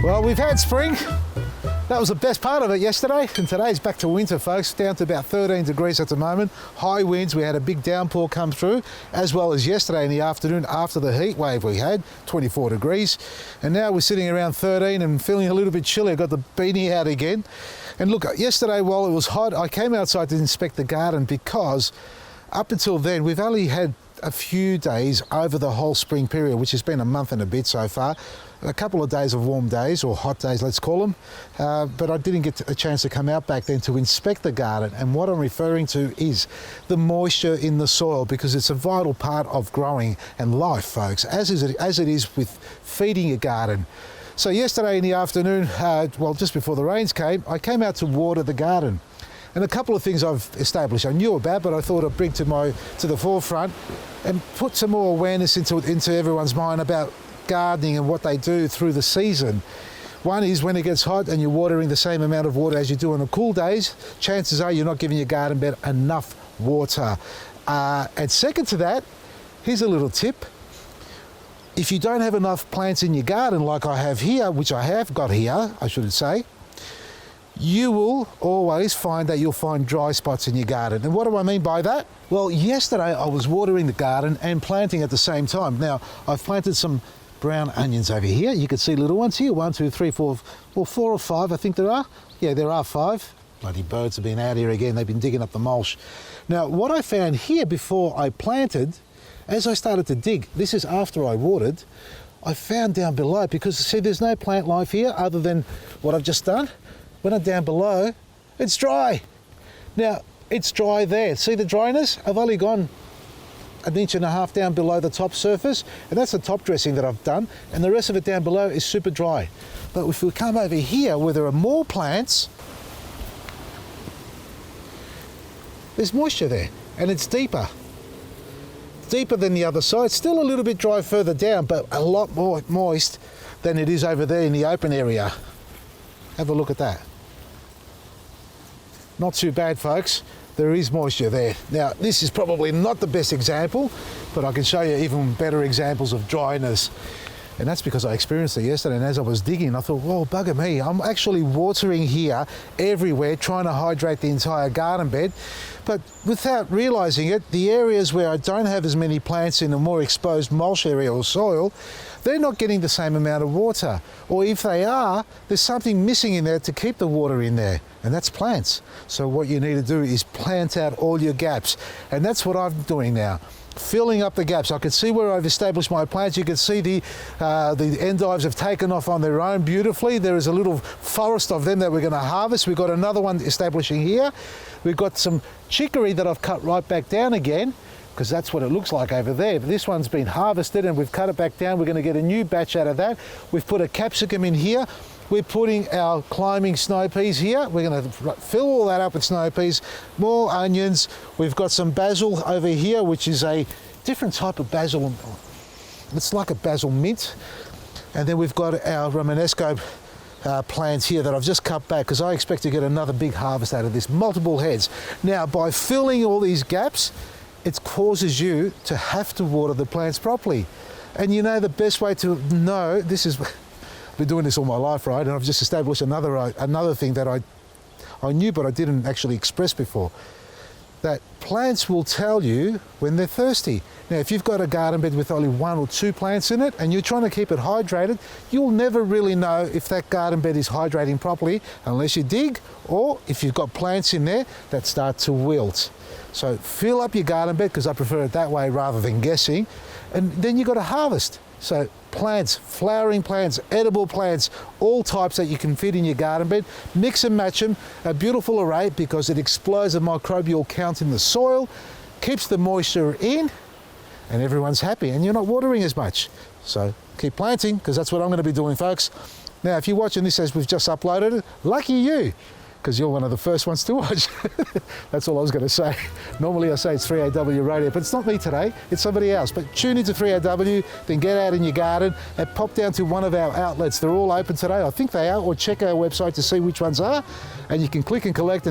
Well, we've had spring. That was the best part of it yesterday, and today's back to winter, folks. Down to about 13 degrees at the moment. High winds, we had a big downpour come through, as well as yesterday in the afternoon after the heat wave we had, 24 degrees. And now we're sitting around 13 and feeling a little bit chilly. I got the beanie out again. And look, yesterday while it was hot, I came outside to inspect the garden because up until then, we've only had a few days over the whole spring period, which has been a month and a bit so far. A couple of days of warm days, or hot days, let's call them. But I didn't get a chance to come out back then to inspect the garden. And what I'm referring to is the moisture in the soil, because it's a vital part of growing and life, folks, as it is with feeding a garden. So yesterday in the afternoon, well, just before the rains came, I came out to water the garden. And a couple of things I've established I knew about, but I thought I'd bring to the forefront and put some more awareness into everyone's mind about gardening and what they do through the season. One is when it gets hot and you're watering the same amount of water as you do on the cool days, chances are you're not giving your garden bed enough water. And second to that, here's a little tip. If you don't have enough plants in your garden like I have here, which I have got here, I should say, you will always find that you'll find dry spots in your garden. And what do I mean by that? Well, yesterday I was watering the garden and planting at the same time. Now, I've planted some brown onions over here. You can see little ones here, 1, 2, 3, 4, well, 4 or 5, I think there are. Yeah, there are 5. Bloody birds have been out here again. They've been digging up the mulch. Now, what I found here before I planted, as I started to dig, this is after I watered, I found down below, because see, there's no plant life here other than what I've just done. When I'm down below, it's dry. Now, it's dry there. See the dryness? I've only gone 1.5 inches down below the top surface, and that's the top dressing that I've done, and the rest of it down below is super dry. But if we come over here where there are more plants, there's moisture there, and it's deeper than the other side. Still a little bit dry further down, but a lot more moist than it is over there in the open area. Have a look at that. Not too bad, folks. There is moisture there. Now, this is probably not the best example, but I can show you even better examples of dryness. And that's because I experienced it yesterday, and as I was digging, I thought, whoa, bugger me, I'm actually watering here everywhere, trying to hydrate the entire garden bed. But without realising it, the areas where I don't have as many plants in a more exposed mulch area or soil, they're not getting the same amount of water. Or if they are, there's something missing in there to keep the water in there, and that's plants. So what you need to do is plant out all your gaps, and that's what I'm doing now. Filling up the gaps. I can see where I've established my plants. You can see the endives have taken off on their own beautifully. There is a little forest of them that we're going to harvest. We've got another one establishing here. We've got some chicory that I've cut right back down again, because that's what it looks like over there. But this one's been harvested and we've cut it back down. We're going to get a new batch out of that. We've put a capsicum in here. We're putting our climbing snow peas here. We're going to fill all that up with snow peas, more onions. We've got some basil over here, which is a different type of basil. It's like a basil mint. And then we've got our Romanesco plants here that I've just cut back, because I expect to get another big harvest out of this, multiple heads. Now, by filling all these gaps, it causes you to have to water the plants properly. And you know, the best way to know, this is, I've been doing this all my life, right? And I've just established another thing that I knew but I didn't actually express before. That plants will tell you when they're thirsty. Now, if you've got a garden bed with only 1 or 2 plants in it and you're trying to keep it hydrated, you'll never really know if that garden bed is hydrating properly unless you dig, or if you've got plants in there that start to wilt. So fill up your garden bed, because I prefer it that way rather than guessing, and then you've got to harvest. So plants, flowering plants, edible plants, all types that you can fit in your garden bed. Mix and match them, a beautiful array, because it explodes the microbial count in the soil, keeps the moisture in, and everyone's happy, and you're not watering as much. So keep planting, because that's what I'm going to be doing, folks. Now, if you're watching this as we've just uploaded it, lucky you. because you're one of the first ones to watch. That's all I was going to say. Normally I say it's 3AW Radio, but it's not me today, it's somebody else. But tune into 3AW, then get out in your garden and pop down to one of our outlets. They're all open today, I think they are, or check our website to see which ones are, and you can click and collect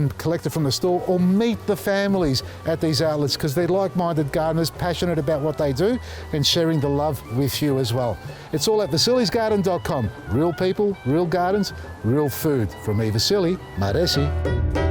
it from the store, or meet the families at these outlets, because they're like-minded gardeners, passionate about what they do and sharing the love with you as well. It's all at Vasili'sGarden.com. Real people, real gardens, real food. From me, Vasili Maresi.